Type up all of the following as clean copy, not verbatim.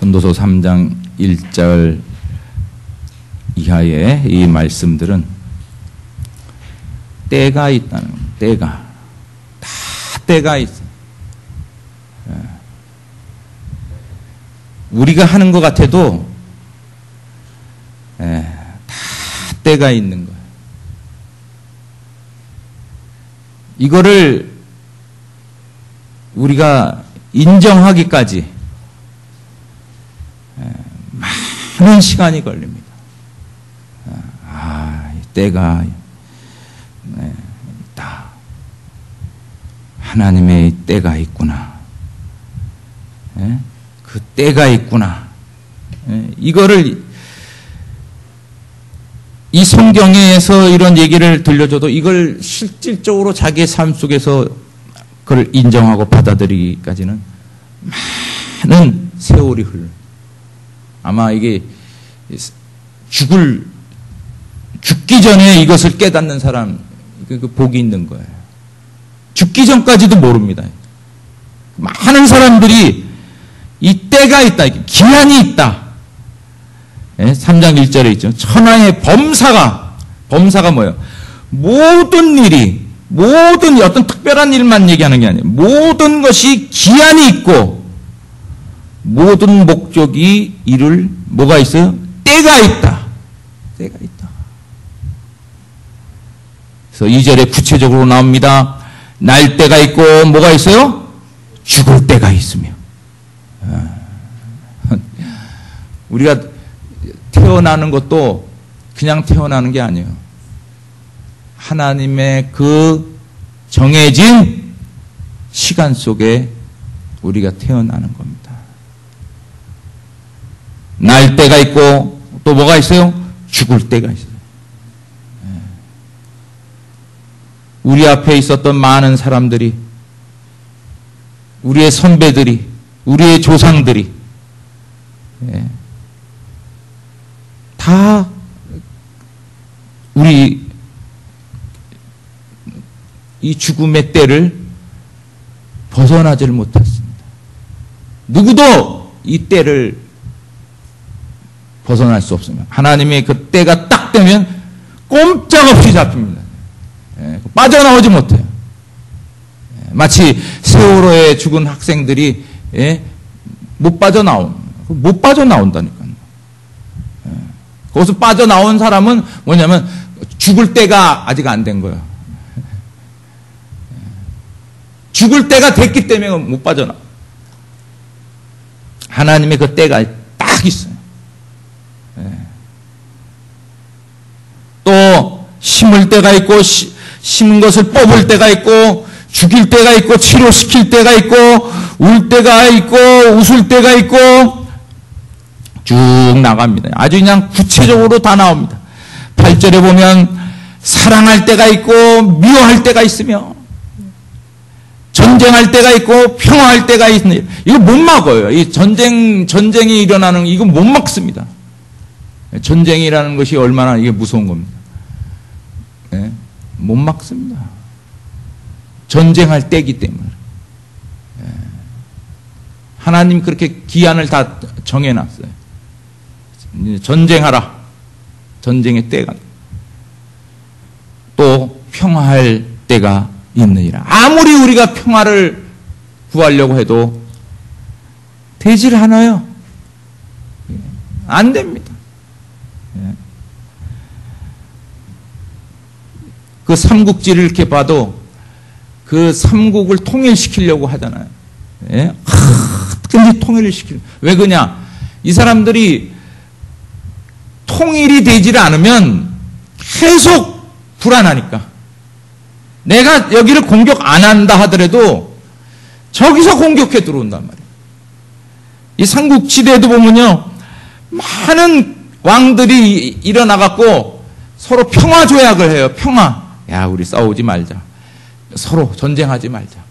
전도서 3장 1절 이하의 이 말씀들은 때가 있다는 겁니다. 때가. 다 때가 있어요. 우리가 하는 것 같아도 다 때가 있는 거예요. 이거를 우리가 인정하기까지 많은 시간이 걸립니다. 때가 있다. 하나님의 때가 있구나. 그 때가 있구나. 이거를 이 성경에서 이런 얘기를 들려줘도 이걸 실질적으로 자기의 삶 속에서 그걸 인정하고 받아들이기까지는 많은 세월이 흘러. 아마 이게 죽기 전에 이것을 깨닫는 사람, 그 복이 있는 거예요. 죽기 전까지도 모릅니다. 많은 사람들이 이 때가 있다, 기한이 있다. 3장 1절에 있죠. 천하의 범사가 뭐예요? 모든 일이, 모든 어떤 특별한 일만 얘기하는 게 아니에요. 모든 것이 기한이 있고, 모든 목적이 이룰 뭐가 있어요? 때가 있다. 때가 있다. 그래서 2절에 구체적으로 나옵니다. 날 때가 있고 뭐가 있어요? 죽을 때가 있으며. 우리가 태어나는 것도 그냥 태어나는 게 아니에요. 하나님의 그 정해진 시간 속에 우리가 태어나는 겁니다. 날 때가 있고 또 뭐가 있어요? 죽을 때가 있어요. 우리 앞에 있었던 많은 사람들이, 우리의 선배들이, 우리의 조상들이 다 우리 이 죽음의 때를 벗어나지를 못했습니다. 누구도 이 때를 벗어날 수 없습니다. 하나님의 그 때가 딱 되면 꼼짝없이 잡힙니다. 빠져나오지 못해요. 마치 세월호에 죽은 학생들이 못 빠져나온다니까요. 거기서 빠져나온 사람은 뭐냐면 죽을 때가 아직 안 된 거예요. 죽을 때가 됐기 때문에 못 빠져나와. 하나님의 그 때가 딱 있어요. 또 심을 때가 있고 심은 것을 뽑을 때가 있고 죽일 때가 있고 치료시킬 때가 있고 울 때가 있고 웃을 때가 있고 쭉 나갑니다. 아주 그냥 구체적으로 다 나옵니다. 8절에 보면 사랑할 때가 있고 미워할 때가 있으며 전쟁할 때가 있고 평화할 때가 있으며 이거 못 막아요. 이 전쟁이 일어나는 이거 못 막습니다. 전쟁이라는 것이 얼마나 이게 무서운 겁니다. 못 막습니다. 전쟁할 때이기 때문에. 하나님 그렇게 기한을 다 정해놨어요. 전쟁하라. 전쟁의 때가. 또 평화할 때가 있느니라. 아무리 우리가 평화를 구하려고 해도 되질 않아요. 안 됩니다. 그 삼국지를 이렇게 봐도 그 삼국을 통일시키려고 하잖아요. 어떻게든지 통일을 시키려고. 왜 그러냐? 이 사람들이 통일이 되지를 않으면 계속 불안하니까. 내가 여기를 공격 안 한다 하더라도 저기서 공격해 들어온단 말이에요. 이 삼국지대에도 보면요. 많은 왕들이 일어나갖고 서로 평화 조약을 해요. 평화. 야, 우리 싸우지 말자. 서로 전쟁하지 말자.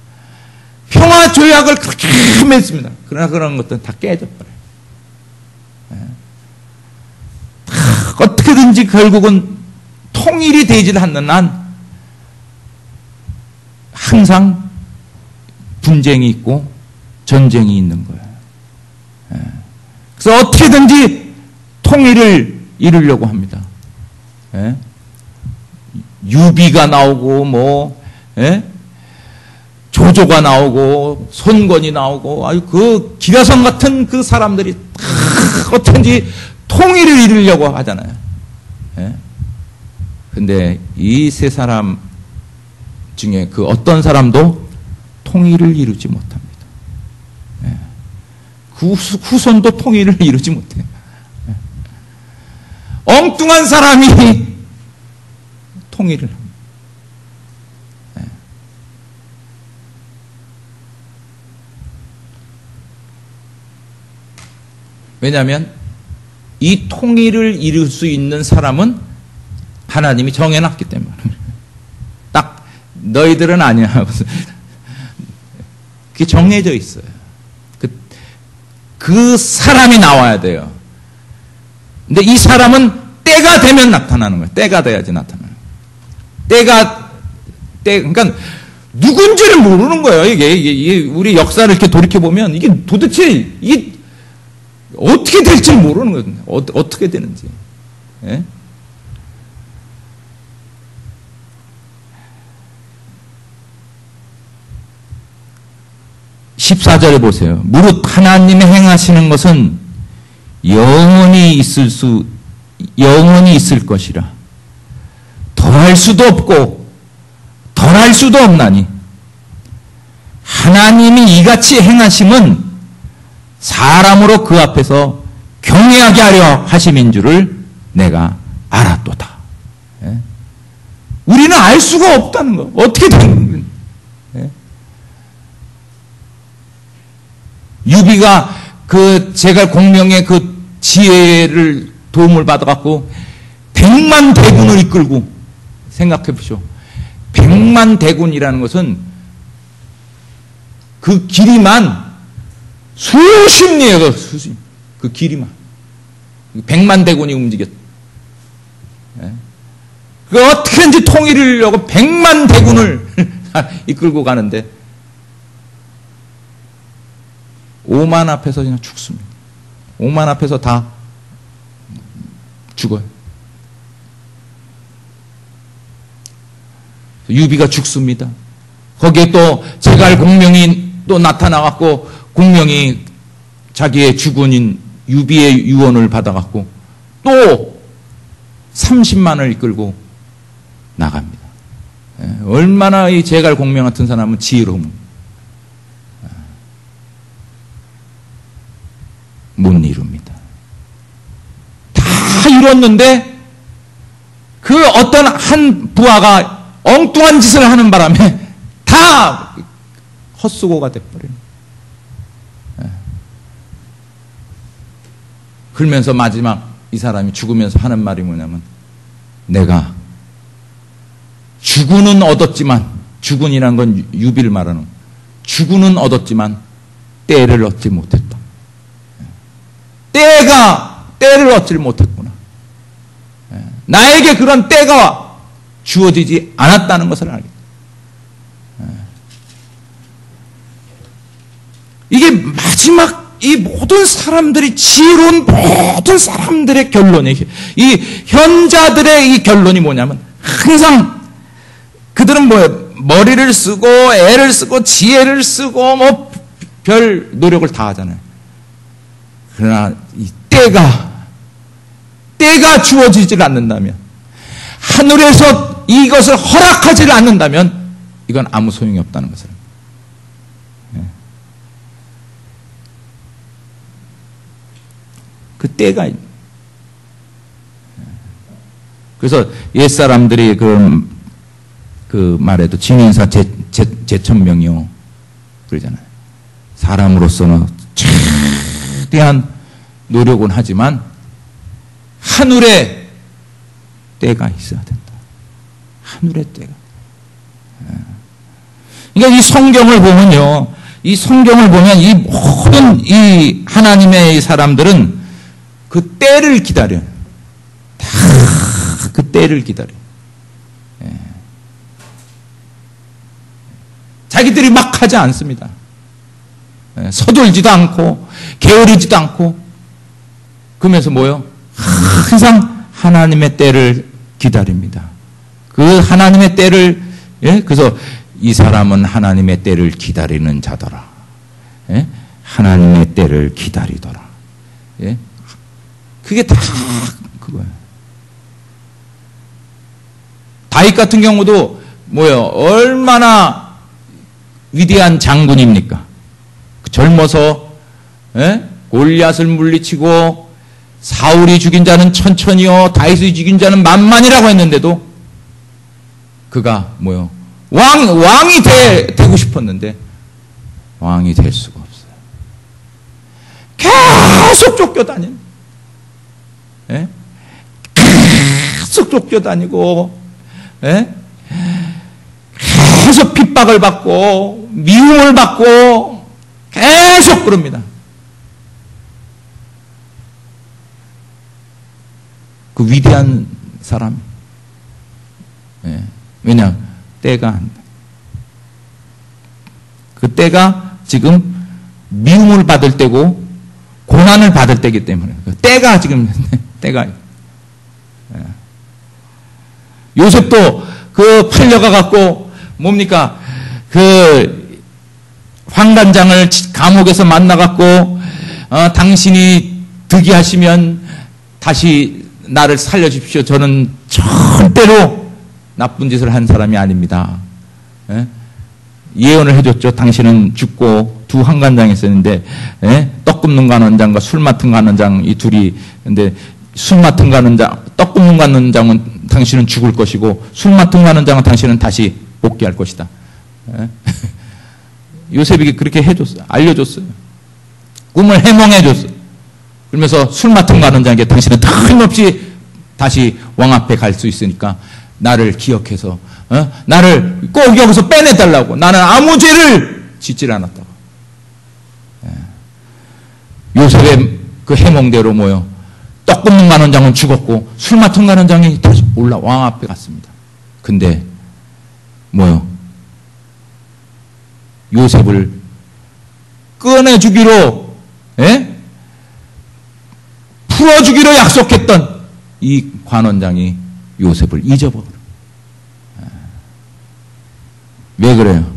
평화 조약을 그렇게 맺습니다. 그러나 그런 것들은 다 깨져버려요. 어떻게든지 결국은 통일이 되질 않는 한 항상 분쟁이 있고 전쟁이 있는 거예요. 그래서 어떻게든지 통일을 이루려고 합니다. 예? 유비가 나오고 뭐 예? 조조가 나오고 손권이 나오고 아유 그 기라성 같은 그 사람들이 어떻게든지 통일을 이루려고 하잖아요. 예? 근데 이 세 사람 중에 그 어떤 사람도 통일을 이루지 못합니다. 예. 그 후손도 통일을 이루지 못해요. 예. 엉뚱한 사람이 통일을 합니다. 예. 왜냐하면 이 통일을 이룰 수 있는 사람은 하나님이 정해놨기 때문에 딱 너희들은 아니야 하고 그게 정해져 있어요. 그 사람이 나와야 돼요. 근데 이 사람은 때가 되면 나타나는 거예요. 때가 돼야지 나타나요. 그러니까 누군지를 모르는 거예요. 이게 우리 역사를 이렇게 돌이켜 보면 이게 도대체 이게 어떻게 될지 모르는 거예요. 어떻게 되는지. 예? 14절에 보세요. 무릇 하나님의 행하시는 것은 영원히 있을 것이라. 더할 수도 없고 덜할 수도 없나니 하나님이 이같이 행하심은 사람으로 그 앞에서 경외하게 하려 하심인 줄을 내가 알았도다. 예? 우리는 알 수가 없다는 거. 어떻게 되는 거예요? 예? 유비가 그 제갈 공명의 그 지혜를 도움을 받아갖고 100만 대군을 이끌고 생각해 보시오. 100만 대군이라는 것은 그 길이만 수십 리예요. 그 길이만 100만 대군이 움직였. 그 어떻게든지 통일을 하려고 100만 대군을 이끌고 가는데 5만 앞에서 그냥 죽습니다. 5만 앞에서 다 죽어요. 유비가 죽습니다. 거기에 또 제갈 공명이 또 나타나갖고 공명이 자기의 주군인 유비의 유언을 받아갖고 또 30만을 이끌고 나갑니다. 얼마나 이 제갈 공명 같은 사람은 지혜로운 못 이룹니다. 다 이뤘는데 그 어떤 한 부하가 엉뚱한 짓을 하는 바람에 다 헛수고가 돼버려요. 그러면서 마지막 이 사람이 죽으면서 하는 말이 뭐냐면 내가 주군은 얻었지만 주군이란 건 유비를 말하는 주군은 얻었지만 때를 얻지 못했다. 때를 얻지 못했구나. 나에게 그런 때가 주어지지 않았다는 것을 알겠다. 이게 마지막 이 모든 사람들이 지혜로운 모든 사람들의 결론이 이 현자들의 이 결론이 뭐냐면 항상 그들은 뭐예요? 머리를 쓰고 애를 쓰고 지혜를 쓰고 뭐 별 노력을 다 하잖아요. 그러나 이 때가 주어지질 않는다면 하늘에서 이것을 허락하지 않는다면 이건 아무 소용이 없다는 것을. 그 때가 있는. 그래서 옛사람들이 그 말에도 진인사 제천명이요 그러잖아요. 사람으로서는 최대한 노력은 하지만 하늘에 때가 있어야 된다. 하늘의 때가. 그러니까 이 성경을 보면요. 이 성경을 보면 이 모든 이 하나님의 사람들은 그 때를 기다려요. 다 그 때를 기다려요. 자기들이 막 하지 않습니다. 서둘지도 않고 게으르지도 않고 그러면서 뭐요? 항상 하나님의 때를 기다립니다. 그 하나님의 때를, 예? 그래서 이 사람은 하나님의 때를 기다리는 자더라. 예? 하나님의 때를 기다리더라. 예? 그게 다 그거예요. 다윗 같은 경우도 뭐요? 얼마나 위대한 장군입니까? 젊어서, 예? 골리앗을 물리치고 사울이 죽인 자는 천천히요, 다윗이 죽인 자는 만만이라고 했는데도 그가 뭐요? 왕이 되고 싶었는데 왕이 될 수가 없어요. 계속 쫓겨다니는, 예? 계속 쫓겨다니고, 예? 계속 핍박을 받고 미움을 받고 계속 그럽니다. 그 위대한 사람, 예. 왜냐? 때가, 그 때가 지금 미움을 받을 때고 고난을 받을 때이기 때문에 그 때가 지금 때가. 예. 요셉도 그 팔려가 갖고 뭡니까? 그 환관장을 감옥에서 만나 갖고 당신이 득이하시면 다시 나를 살려주십시오. 저는 절대로 나쁜 짓을 한 사람이 아닙니다. 예? 예언을 해줬죠. 당신은 죽고 두 환관장이 있었는데, 예? 떡 굽는 관원장과 술 맡은 관원장 이 둘이, 근데 술 맡은 관원장, 떡 굽는 관원장은 당신은 죽을 것이고 술 맡은 관원장은 당신은 다시 복귀할 것이다. 예? 요셉이 그렇게 해줬어요. 알려줬어요. 꿈을 해몽해줬어요. 그러면서 술 맡은 관원장에게 당신은 틀림없이 다시 왕 앞에 갈 수 있으니까 나를 기억해서 나를 꼭 여기서 빼내달라고. 나는 아무 죄를 짓질 않았다고. 요셉의 그 해몽대로 뭐요? 떡 굽는 관원장은 죽었고 술 맡은 관원장이 다시 왕 앞에 갔습니다. 근데 뭐요? 요셉을 꺼내주기로, 예? 풀어주기로 약속했던 이 관원장이 요셉을 잊어버려. 왜 그래요?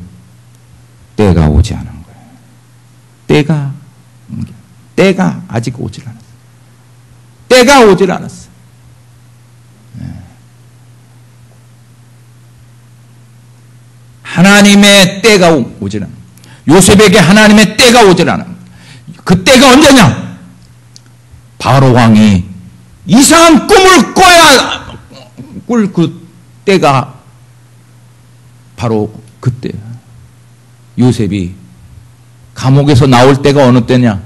때가 오지 않은 거예요. 때가 아직 오질 않았어요. 때가 오질 않았어요. 하나님의 때가 오질 않아요. 요셉에게 하나님의 때가 오질 않아요. 그 때가 언제냐? 바로 왕이 이상한 꿈을 꿀 그 때가 바로 그때야. 요셉이 감옥에서 나올 때가 어느 때냐?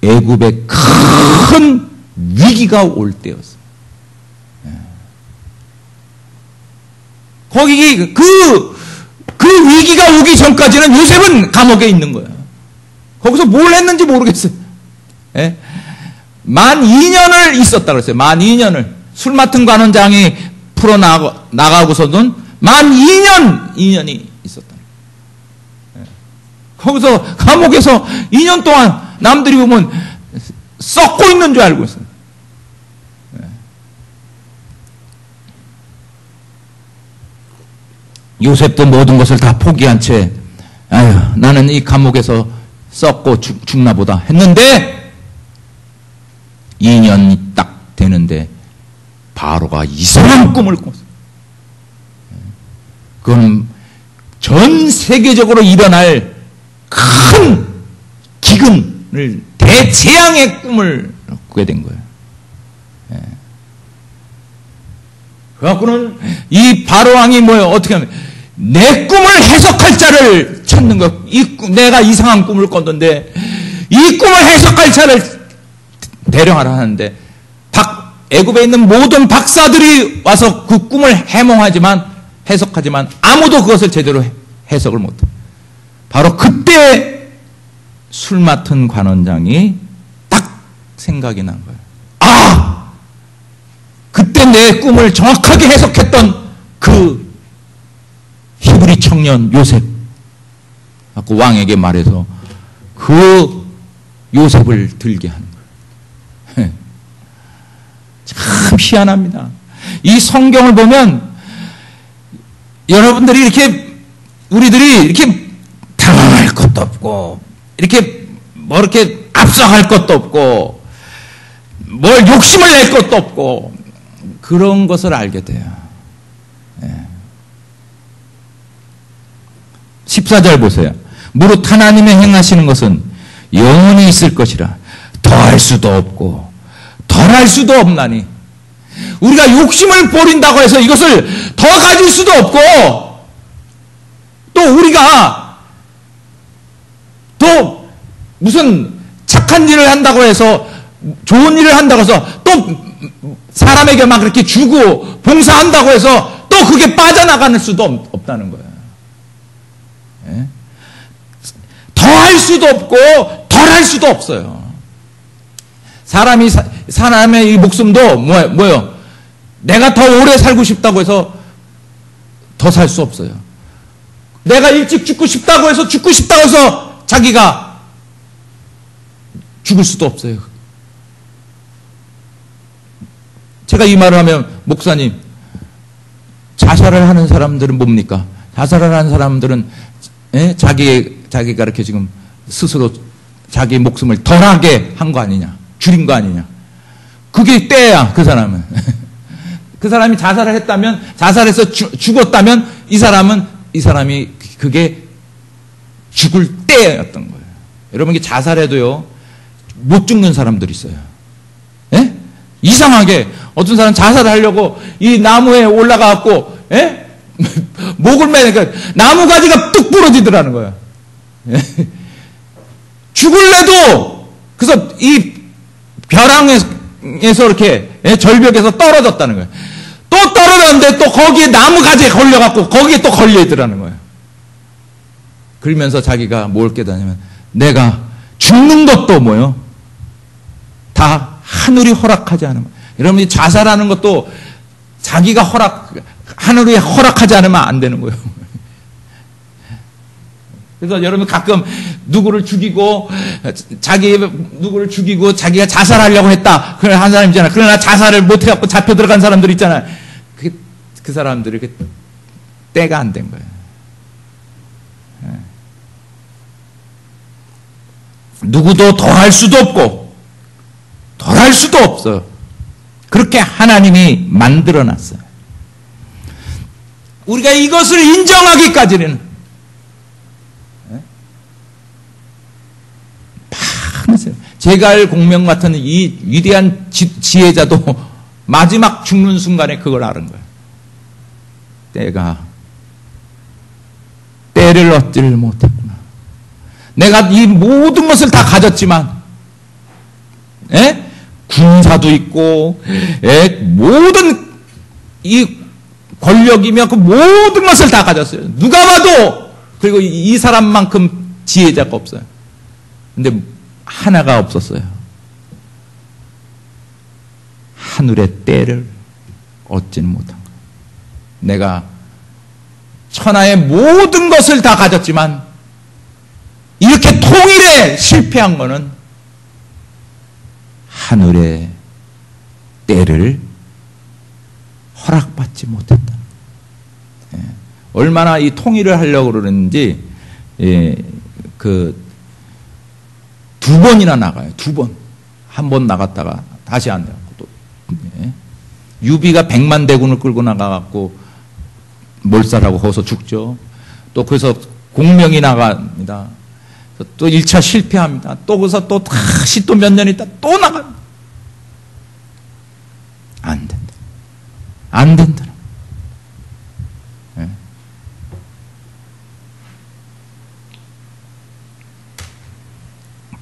애굽에 큰 위기가 올 때였어. 거기 그 위기가 오기 전까지는 요셉은 감옥에 있는 거야. 거기서 뭘 했는지 모르겠어요. 예? 만 2년을 있었다 그랬어요. 만 2년을. 술 맡은 관원장이 풀어나가고서는 만 2년이 있었다. 예. 거기서 감옥에서 2년 동안 남들이 보면 썩고 있는 줄 알고 있어요. 예. 요셉도 모든 것을 다 포기한 채, 아유, 나는 이 감옥에서 썩고 죽나 보다 했는데 2년이 딱 되는데 바로가 이상한 꿈을 꿨어요. 그건 전 세계적으로 일어날 큰 기근을, 대재앙의 꿈을 꾸게 된 거예요. 그래갖고는 이 바로왕이 뭐예요? 어떻게 하면 내 꿈을 해석할 자를 찾는 거. 내가 이상한 꿈을 꿨는데 이 꿈을 해석할 자를 대령하라 하는데 애굽에 있는 모든 박사들이 와서 그 꿈을 해석하지만 아무도 그것을 제대로 해석을 못해. 바로 그때 술 맡은 관원장이 딱 생각이 난 거예요. 아! 그때 내 꿈을 정확하게 해석했던 그 히브리 청년 요셉. 왕에게 말해서 그 요셉을 들게 하는 거예요. 참 희한합니다. 이 성경을 보면 여러분들이 이렇게 우리들이 이렇게 당황할 것도 없고 이렇게 뭐 이렇게 앞서갈 것도 없고 뭘 욕심을 낼 것도 없고 그런 것을 알게 돼요. 14절 보세요. 무릇 하나님의 행하시는 것은 영원히 있을 것이라 더할 수도 없고 덜할 수도 없나니 우리가 욕심을 버린다고 해서 이것을 더 가질 수도 없고 또 우리가 또 무슨 착한 일을 한다고 해서 좋은 일을 한다고 해서 또 사람에게 막 그렇게 주고 봉사한다고 해서 또 그게 빠져나가는 수도 없다는 거예요. 예? 더 할 수도 없고 덜 할 수도 없어요. 사람의 이 목숨도 뭐예요? 내가 더 오래 살고 싶다고 해서 더 살 수 없어요. 내가 일찍 죽고 싶다고 해서 자기가 죽을 수도 없어요. 제가 이 말을 하면 목사님 자살을 하는 사람들은 뭡니까? 자살을 하는 사람들은 자기가 이렇게 지금 스스로 자기 목숨을 덜하게 한 거 아니냐, 줄인 거 아니냐. 그게 때야. 그 사람은 그 사람이 자살을 했다면, 자살해서 죽었다면 이 사람이 그게 죽을 때였던 거예요. 여러분, 이게 자살해도요 못 죽는 사람들이 있어요. 예? 이상하게 어떤 사람 자살을 하려고 이 나무에 올라가갖고 목을 매니까 나무 가지가 뚝 부러지더라는 거예요. 예? 죽을래도 그래서 이 벼랑에서 이렇게 절벽에서 떨어졌다는 거예요. 또 떨어졌는데 또 거기에 나무 가지에 걸려갖고 거기에 또 걸려있더라는 거예요. 그러면서 자기가 뭘 깨닫냐면 내가 죽는 것도 뭐요? 다 하늘이 허락하지 않으면. 여러분이 자살하는 것도 자기가 하늘이 허락하지 않으면 안 되는 거예요. 그래서 여러분 가끔 누구를 죽이고 자기가 자살하려고 했다. 그런 한 사람 있잖아요. 그러나 자살을 못 해갖고 잡혀 들어간 사람들 있잖아요. 그 사람들이 때가 안 된 거예요. 누구도 더 할 수도 없고 덜 할 수도 없어요. 그렇게 하나님이 만들어 놨어요. 우리가 이것을 인정하기까지는 제갈 공명 같은 이 위대한 지혜자도 마지막 죽는 순간에 그걸 아는 거예요. 때를 얻지를 못했구나. 내가 이 모든 것을 다 가졌지만, 군사도 있고, 모든 이 권력이며 그 모든 것을 다 가졌어요. 누가 봐도. 그리고 이 사람만큼 지혜자가 없어요. 근데 하나가 없었어요. 하늘의 때를 얻지는 못한 거예요. 내가 천하의 모든 것을 다 가졌지만 이렇게 통일에 실패한 거는 하늘의 때를 허락받지 못했다. 얼마나 이 통일을 하려고 그러는지 두 번이나 나가요. 두 번. 한 번 나갔다가 다시 안 나가고 또. 유비가 100만 대군을 끌고 나가갖고 몰살하고 거기서 죽죠. 또 그래서 공명이 나갑니다. 또 1차 실패합니다. 또 거기서 또 다시 또 몇 년 있다 또 나갑니다. 안 된다. 안 된다.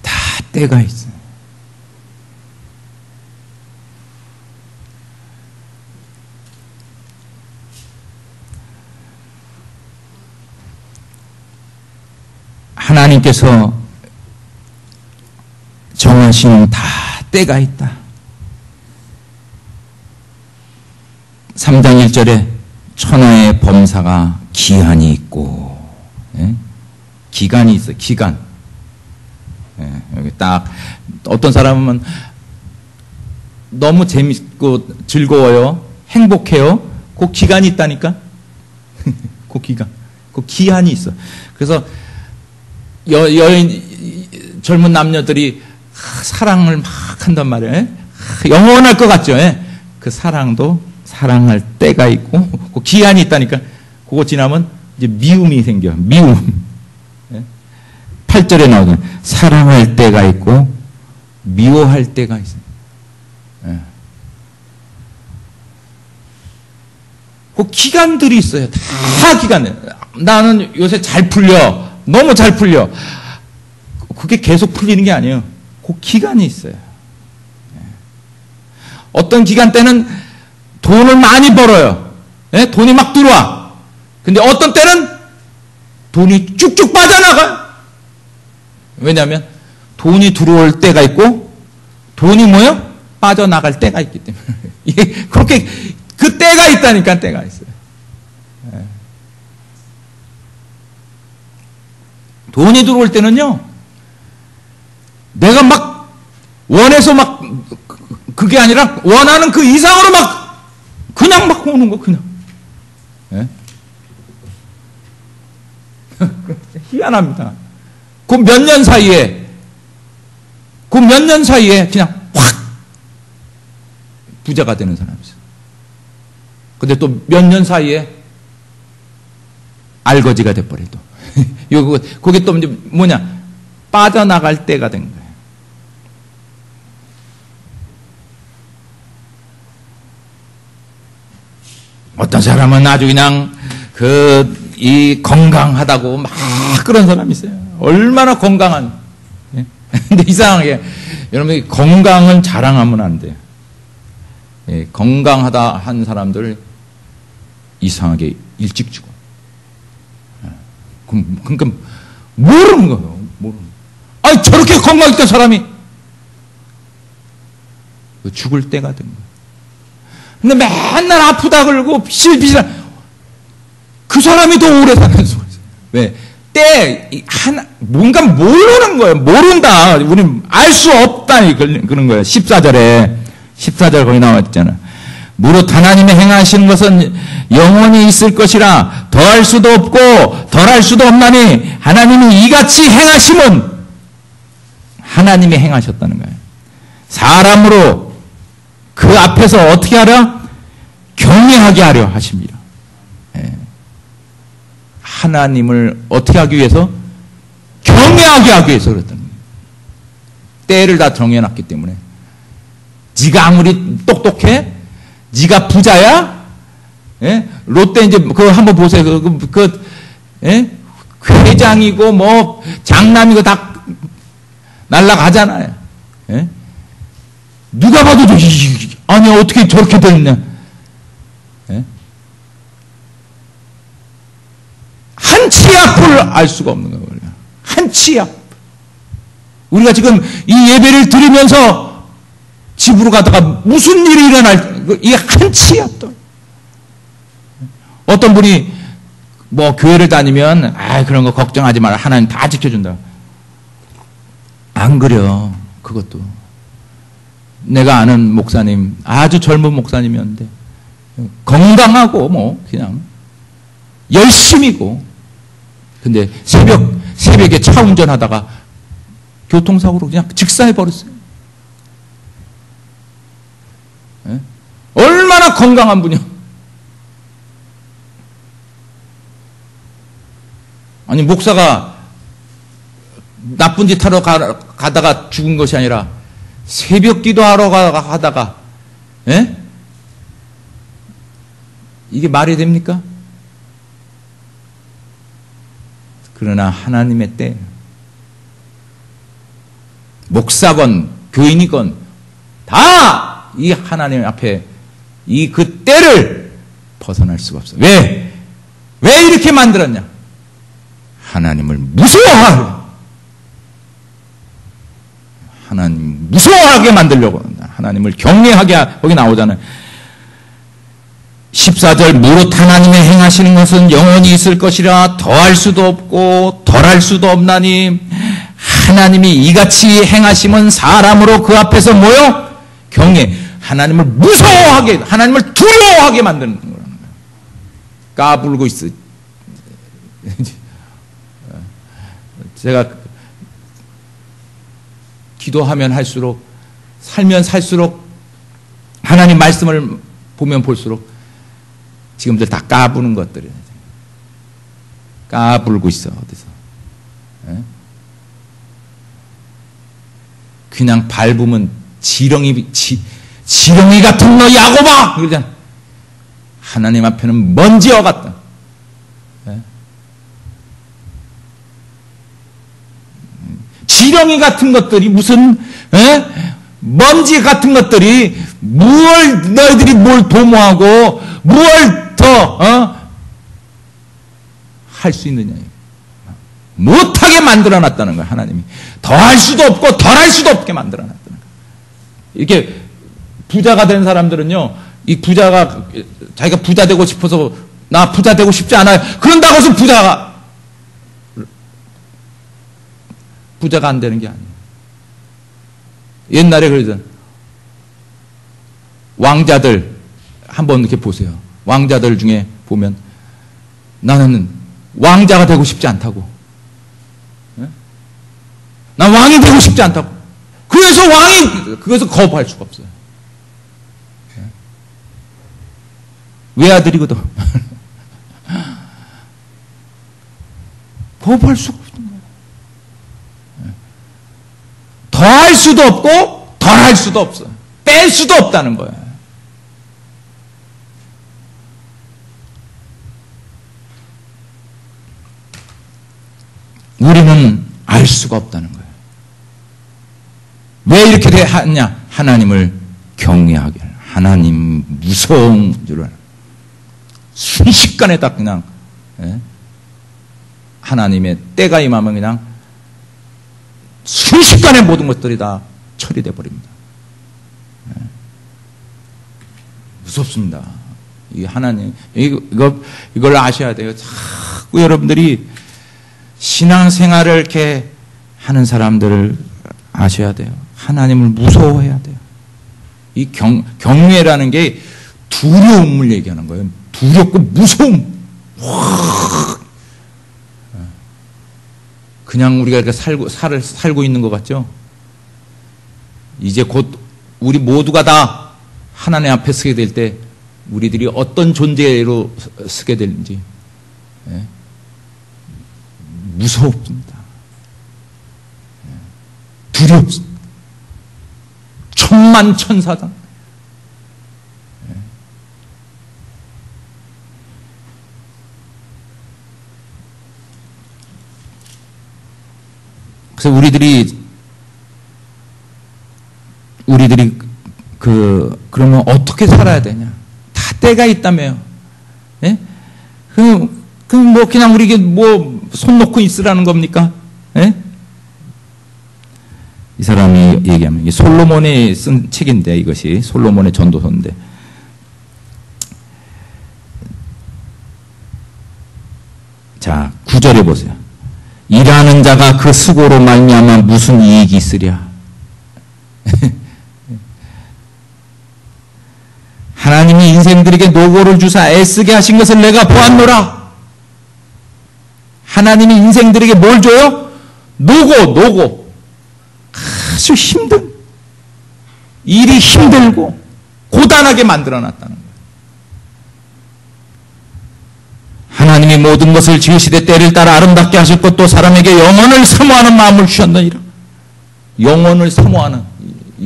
다 때가 있어요. 하나님께서 정하신 다 때가 있다. 3장 1절에 천하의 범사가 기한이 있고, 기간이 있어요. 기간. 여기 딱 어떤 사람은 너무 재밌고 즐거워요. 행복해요. 그 기간이 있다니까. 그 기간. 그 기한이 있어. 그래서 젊은 남녀들이 사랑을 막 한단 말이에요. 영원할 것 같죠. 그 사랑도 사랑할 때가 있고 그 기한이 있다니까. 그거 지나면 이제 미움이 생겨. 미움. 8절에 나오는 사랑할 때가 있고 미워할 때가 있어요. 그 기간들이 있어요. 다 기간. 나는 요새 잘 풀려. 너무 잘 풀려. 그게 계속 풀리는 게 아니에요. 그 기간이 있어요. 어떤 기간 때는 돈을 많이 벌어요. 돈이 막 들어와. 근데 어떤 때는 돈이 쭉쭉 빠져나가요. 왜냐하면 돈이 들어올 때가 있고 돈이 뭐예요? 빠져나갈 때가 있기 때문에. 이게 그렇게 그 때가 있다니까. 때가 있어요. 돈이 들어올 때는요, 내가 막 원해서 막 그게 아니라 원하는 그 이상으로 막 그냥 막 오는 거 그냥. 희한합니다. 그 몇 년 사이에 그냥 확 부자가 되는 사람이 있어요. 근데 또 몇 년 사이에 알거지가 돼버려 또. 그게 또 이제 뭐냐? 빠져나갈 때가 된 거예요. 어떤 사람은 아주 그냥 이 건강하다고 막 그런 사람이 있어요. 얼마나 건강한. 근데 이상하게 여러분 건강은 자랑하면 안 돼요. 건강하다 한 사람들 이상하게 일찍 죽어. 그러니까 모르는 거예요. 모르는. 아니 저렇게 건강했던 사람이 죽을 때가 된 거예요. 근데 맨날 아프다 그러고 비실비실 그 사람이 더 오래 사는 수가 있어요. 왜? 뭔가 모르는 거예요. 모른다. 우리는 알 수 없다. 그런 거예요. 14절 거기 나와 있잖아. 무릇 하나님의 행하시는 것은 영원히 있을 것이라 더할 수도 없고 덜할 수도 없나니 하나님이 이같이 행하심은 하나님이 행하셨다는 거예요. 사람으로 그 앞에서 어떻게 하려? 경외하게 하려 하십니다. 하나님을 어떻게 하기 위해서? 경외하게 하기 위해서 그랬다는 거예요. 때를 다 정해놨기 때문에. 네가 아무리 똑똑해? 네가 부자야? 롯데 이제 그거 한번 보세요. 회장이고 뭐 장남이고 다 날라가잖아요. 누가 봐도 아니 어떻게 저렇게 됐냐? 한 치 앞을 알 수가 없는 거예요. 한 치 앞. 우리가 지금 이 예배를 드리면서 집으로 가다가 무슨 일이 일어날, 이게 한 치 앞도. 어떤 분이 뭐 교회를 다니면 그런 거 걱정하지 마라. 하나님 다 지켜준다. 안 그래요. 그것도. 내가 아는 목사님, 아주 젊은 목사님이었는데 건강하고 뭐 그냥 열심히고 근데 새벽에 차 운전하다가 교통사고로 그냥 직사해버렸어요. 얼마나 건강한 분이야. 아니 목사가 나쁜 짓 하러 가다가 죽은 것이 아니라 새벽 기도하러 가다가 이게 말이 됩니까? 그러나 하나님의 때 목사건 교인이건 다 이 하나님 앞에 이 그 때를 벗어날 수가 없어요. 왜 이렇게 만들었냐? 하나님을 무서워하려. 하나님 무서워하게 만들려고 한다. 하나님을 경외하게 거기 나오잖아요. 14절 무릇 하나님의 행하시는 것은 영원히 있을 것이라 더할 수도 없고 덜할 수도 없나니 하나님이 이같이 행하심은 사람으로 그 앞에서 뭐요? 경외. 하나님을 무서워하게, 하나님을 두려워하게 만드는 거라는 거예요. 까불고 있어. 제가 기도하면 할수록, 살면 살수록, 하나님 말씀을 보면 볼수록 지금들 다 까부는 것들이에요. 까불고 있어, 어디서. 그냥 밟으면 지렁이 같은 너 야곱아! 그러잖아. 하나님 앞에는 먼지와 같다. 지렁이 같은 것들이 무슨, 먼지 같은 것들이 너희들이 뭘 도모하고 뭘 더, 할 수 있느냐. 못하게 만들어 놨다는 거야, 하나님이. 더 할 수도 없고 덜 할 수도 없게 만들어 놨다는 거야. 이렇게 부자가 된 사람들은요, 이 부자가, 자기가 부자 되고 싶어서, 나 부자 되고 싶지 않아요. 그런다고 해서 부자가 안 되는 게 아니에요. 옛날에 그러잖아. 왕자들, 한번 이렇게 보세요. 왕자들 중에 보면, 나는 왕자가 되고 싶지 않다고. 난 왕이 되고 싶지 않다고. 그래서 거부할 수가 없어요. 외아들이거든. 거부할 수가 없는 거예요. 더 할 수도 없고 덜 할 수도 없어요. 뺄 수도 없다는 거예요. 우리는 알 수가 없다는 거예요. 왜 이렇게 하냐? 하나님을 경외하게, 하나님 무서운 줄 알아요. 순식간에 딱 그냥, 하나님의 때가 임하면 그냥 순식간에 모든 것들이 다 처리돼 버립니다. 무섭습니다. 이 하나님, 이걸 아셔야 돼요. 자꾸 여러분들이 신앙생활을 이렇게 하는 사람들을 아셔야 돼요. 하나님을 무서워해야 돼요. 이 경외라는 게 두려움을 얘기하는 거예요. 두렵고 무서움. 그냥 우리가 이렇게 살고 있는 것 같죠? 이제 곧 우리 모두가 다 하나님 앞에 서게 될 때 우리들이 어떤 존재로 서게 되는지 무섭습니다. 두렵습니다. 천만천사다. 그래서 우리들이 그러면 어떻게 살아야 되냐? 다 때가 있다며요. 예? 뭐 그냥 우리에게 뭐 손 놓고 있으라는 겁니까? 예? 이 사람이 얘기하면, 솔로몬이 쓴 책인데, 이것이 솔로몬의 전도서인데, 자 9절에 보세요. 일하는 자가 그 수고로 말미암아 무슨 이익이 있으랴. 하나님이 인생들에게 노고를 주사 애쓰게 하신 것을 내가 보았노라. 하나님이 인생들에게 뭘 줘요? 노고. 아주 힘든, 일이 힘들고 고단하게 만들어놨다는 거예요. 하나님이 모든 것을 지으시되 때를 따라 아름답게 하실 것도 사람에게 영혼을 사모하는 마음을 주셨느니라. 영혼을 사모하는,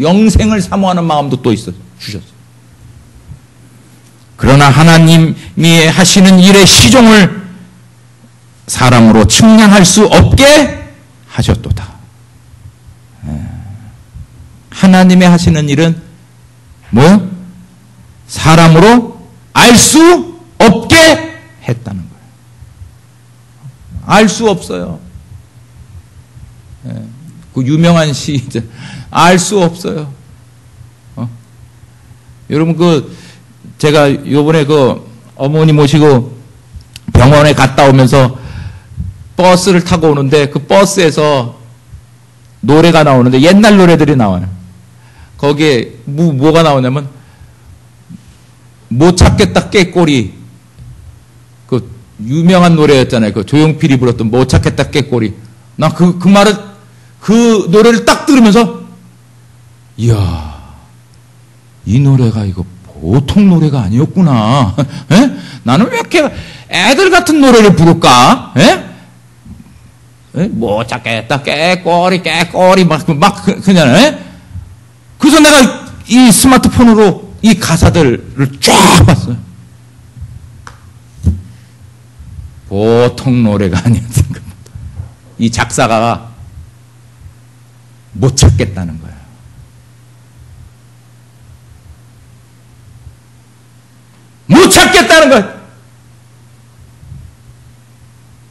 영생을 사모하는 마음도 또 주셨어요. 그러나 하나님이 하시는 일의 시종을 사람으로 측량할 수 없게 하셨도다. 하나님의 하시는 일은 뭐요? 사람으로 알 수 없게 했다는 거예요. 알 수 없어요. 그 유명한 시, 알 수 없어요. 여러분, 제가 요번에 어머니 모시고 병원에 갔다 오면서 버스를 타고 오는데 그 버스에서 노래가 나오는데 옛날 노래들이 나와요. 거기에 뭐가 나오냐면 못 찾겠다 깨꼬리, 그 유명한 노래였잖아요. 그 조용필이 불렀던 못 찾겠다 깨꼬리. 나 그 말을, 그 노래를 딱 들으면서 이야, 이 노래가 이거 보통 노래가 아니었구나. 에? 나는 왜 이렇게 애들 같은 노래를 부를까? 에? 못 찾겠다 깨꼬리 막 그냥. 에? 그래서 내가 이 스마트폰으로 이 가사들을 쫙 봤어요. 보통 노래가 아니었던 겁니다. 이 작사가가 못 찾겠다는 거예요. 못 찾겠다는 거예요.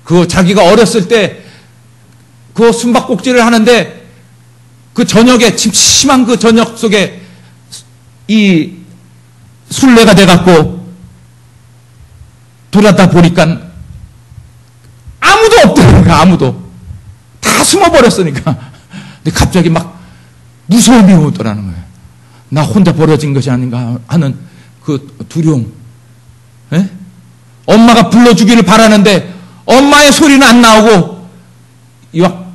그 자기가 어렸을 때 그 숨바꼭질을 하는데 그 저녁에 심한 그 저녁 속에 이 술래가 돼갖고 돌아다 보니까 아무도 없더라는 거야. 아무도 다 숨어버렸으니까. 근데 갑자기 막 무서움이 오더라는 거예요. 나 혼자 버려진 것이 아닌가 하는 그 두려움. 에? 엄마가 불러주기를 바라는데 엄마의 소리는 안 나오고 막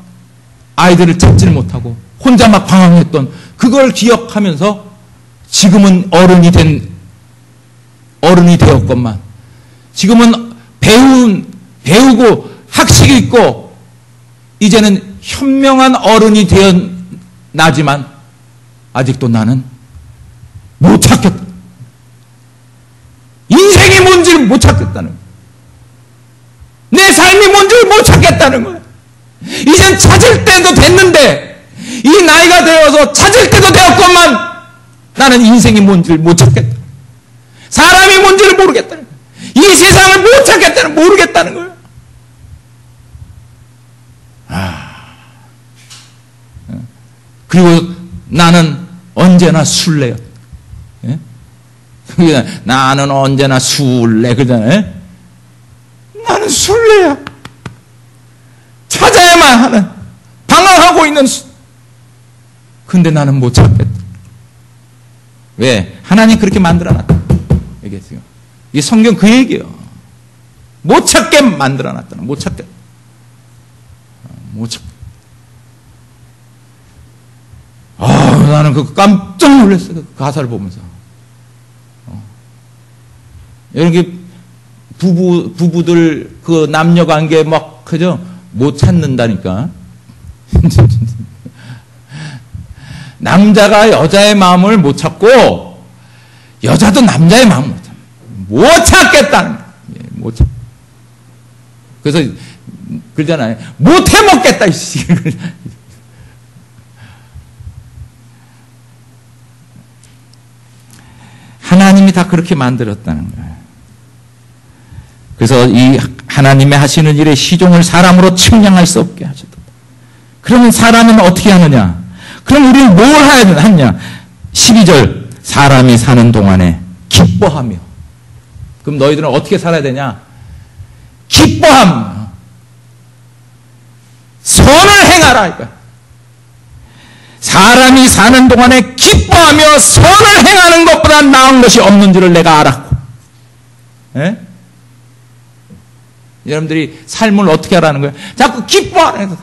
아이들을 찾지를 못하고 혼자 막 방황했던 그걸 기억하면서 지금은 어른이 되었건만 지금은 배우고 학식이 있고 이제는 현명한 어른이 되었나지만 아직도 나는 못 찾겠다. 인생이 뭔지를 못 찾겠다는 거예요. 내 삶이 뭔지를 못 찾겠다는 거예요. 이젠 찾을 때도 됐는데 이 나이가 되어서 찾을 때도 되었건만 나는 인생이 뭔지를 못 찾겠다. 사람이 뭔지를 모르겠다는 거예요. 이 세상을 못 찾겠다는 모르겠다는 거예요. 그리고 나는 언제나 술래였다. 예? 나는 언제나 술래 그러잖아요. 나는 술래야. 찾아야만 하는 방황하고 있는 근데 나는 못 찾겠다. 왜? 하나님 그렇게 만들어놨다. 이게 지금 이 성경 그 얘기예요. 못 찾게 만들어놨다. 못 찾게. 못 찾게. 나는 그 깜짝 놀랐어요. 그 가사를 보면서. 이렇게 부부들 그 남녀 관계 막 그죠? 못 찾는다니까. 남자가 여자의 마음을 못 찾고 여자도 남자의 마음을 못 찾겠다는 거예요. 못 찾. 그래서 그러잖아요. 못 해먹겠다 이씨. 하나님이 다 그렇게 만들었다는 거예요. 그래서 이 하나님의 하시는 일에 시종을 사람으로 측량할 수 없게 하셨다. 그러면 사람은 어떻게 하느냐? 그럼 우리는 뭘 하냐? 12절 사람이 사는 동안에 기뻐하며. 그럼 너희들은 어떻게 살아야 되냐? 기뻐하며 선을 행하라 이거야. 사람이 사는 동안에 기뻐하며 선을 행하는 것보다 나은 것이 없는 줄을 내가 알았고. 예? 여러분들이 삶을 어떻게 하라는 거예요? 자꾸 기뻐하는 거예요.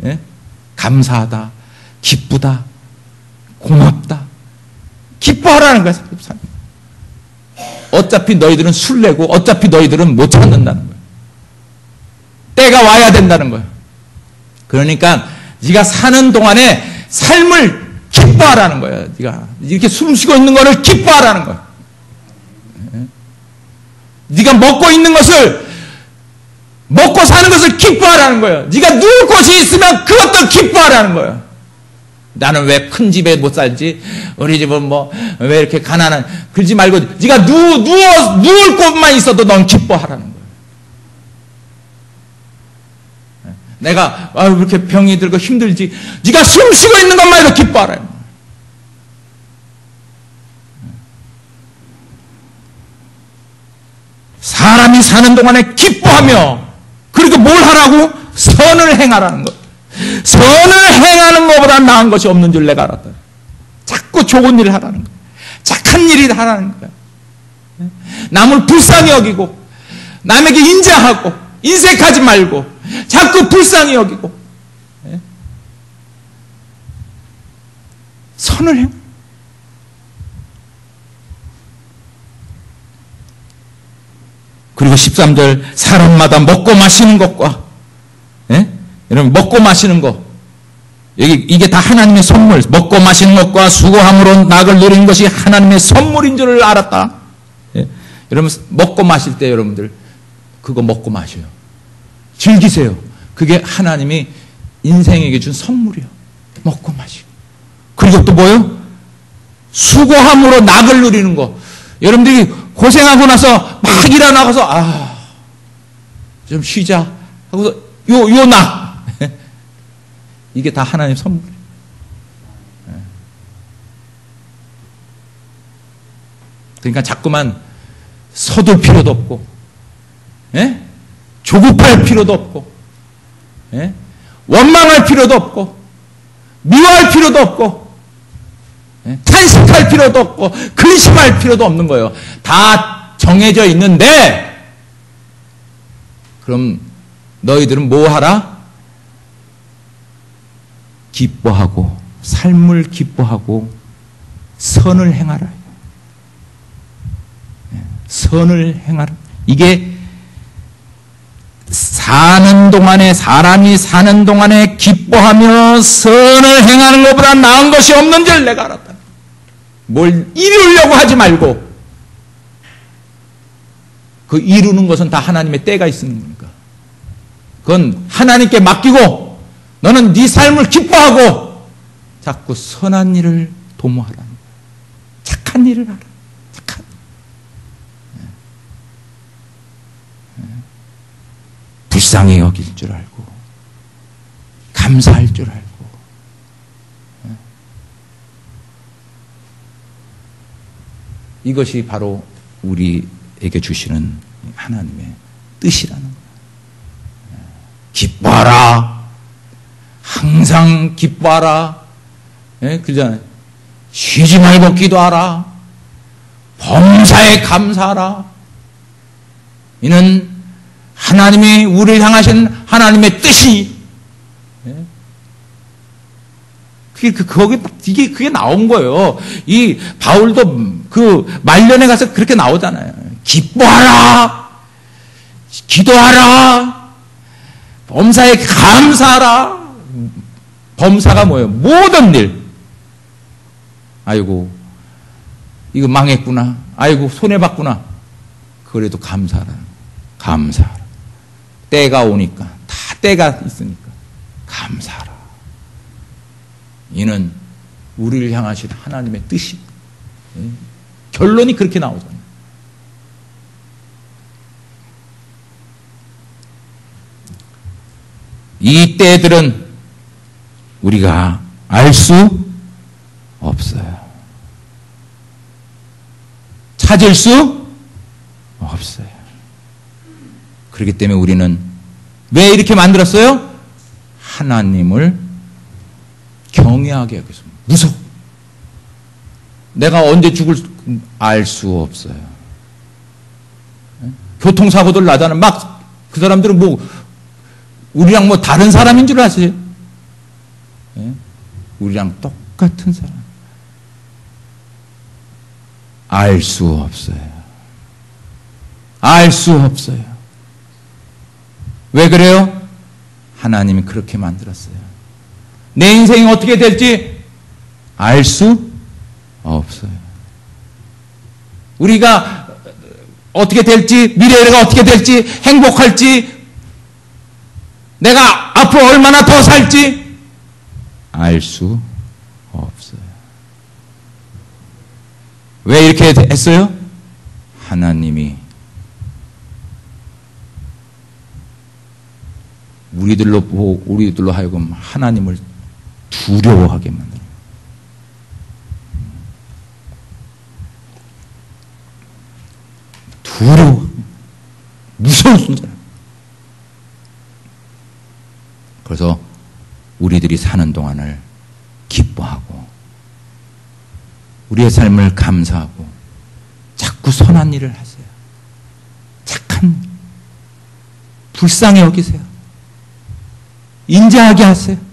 예? 감사하다, 기쁘다, 고맙다. 기뻐하라는 거예요. 어차피 너희들은 술래고 어차피 너희들은 못 찾는다는 거예요. 때가 와야 된다는 거예요. 그러니까 네가 사는 동안에 삶을 기뻐하라는 거예요. 네가 이렇게 숨쉬고 있는 것을 기뻐하라는 거예요. 네가 먹고 있는 것을 먹고 사는 것을 기뻐하라는 거예요. 네가 누울 곳이 있으면 그것도 기뻐하라는 거예요. 나는 왜 큰 집에 못 살지? 우리 집은 뭐 왜 이렇게 가난한 그러지 말고 네가 누울 곳만 있어도 넌 기뻐하라는 거예요. 내가 왜 이렇게 병이 들고 힘들지? 네가 숨 쉬고 있는 것만 해도 기뻐하라. 사람이 사는 동안에 기뻐하며 그리고 뭘 하라고? 선을 행하라는 것. 선을 행하는 것보다 나은 것이 없는 줄 내가 알았다. 자꾸 좋은 일을 하라는 거야. 착한 일을 하라는 거야. 남을 불쌍히 여기고 남에게 인자하고 인색하지 말고 자꾸 불쌍히 여기고 선을 행. 그리고 13절 사람마다 먹고 마시는 것과 여러분 먹고 마시는 것 이게 다 하나님의 선물. 먹고 마시는 것과 수고함으로 낙을 누리는 것이 하나님의 선물인 줄을 알았다. 여러분 먹고 마실 때 여러분들 그거 먹고 마셔요. 즐기세요. 그게 하나님이 인생에게 준 선물이요. 먹고 마시고. 그리고 또 뭐요? 수고함으로 낙을 누리는 거. 여러분들이 고생하고 나서 막 일어나가서 좀 쉬자 하고서 요 낙. 이게 다 하나님의 선물이에요. 그러니까 자꾸만 서둘 필요도 없고 조급할 필요도 없고 원망할 필요도 없고 미워할 필요도 없고 탄식할 필요도 없고 근심할 필요도 없는 거예요. 다 정해져 있는데 그럼 너희들은 뭐 하라? 기뻐하고 삶을 기뻐하고 선을 행하라. 선을 행하라. 이게 사는 동안에 사람이 사는 동안에 기뻐하며 선을 행하는 것보다 나은 것이 없는 줄 내가 알았다. 뭘 이루려고 하지 말고 그 이루는 것은 다 하나님의 때가 있는 거니까 그건 하나님께 맡기고 너는 네 삶을 기뻐하고 자꾸 선한 일을 도모하라는 거야. 착한 일을 하라. 착한. 불쌍히 여길 줄 알고 감사할 줄 알고 이것이 바로 우리에게 주시는 하나님의 뜻이라는 거예요. 기뻐하라. 항상 기뻐하라. 그잖아요. 쉬지 말고 기도하라. 범사에 감사하라. 이는 하나님이 우리를 향하신 하나님의 뜻이 그게 나온 거예요. 이 바울도 그 말년에 가서 그렇게 나오잖아요. 기뻐하라. 기도하라. 범사에 감사하라. 범사가 뭐예요? 모든 일. 아이고 이거 망했구나. 아이고 손해봤구나. 그래도 감사하라. 감사하라. 때가 오니까 다 때가 있으니까 감사하라. 이는 우리를 향하신 하나님의 뜻이. 결론이 그렇게 나오잖아요. 이 때들은 우리가 알 수 없어요. 찾을 수 없어요. 그렇기 때문에 우리는 왜 이렇게 만들었어요? 하나님을 경외하게 하기 위해서. 무서워. 내가 언제 죽을 알 수 없어요. 교통사고들 나잖아요. 막 그 사람들은 뭐 우리랑 뭐 다른 사람인 줄 아세요? 우리랑 똑같은 사람. 알 수 없어요. 알 수 없어요. 왜 그래요? 하나님이 그렇게 만들었어요. 내 인생이 어떻게 될지 알 수 없어요. 우리가 어떻게 될지, 미래가 어떻게 될지, 행복할지, 내가 앞으로 얼마나 더 살지 알 수 없어요. 왜 이렇게 했어요? 하나님이 우리들로 하여금 하나님을 두려워하게 만들어요. 두려워. 무서운 존재라. 그래서 우리들이 사는 동안을 기뻐하고 우리의 삶을 감사하고 자꾸 선한 일을 하세요. 착한 일. 불쌍히 여기세요. 인자하게 하세요.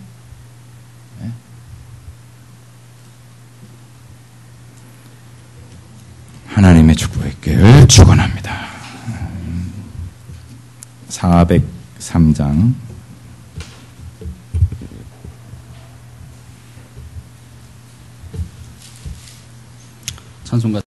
하나님의 축복의 교회를 축원합니다. 403장 찬송가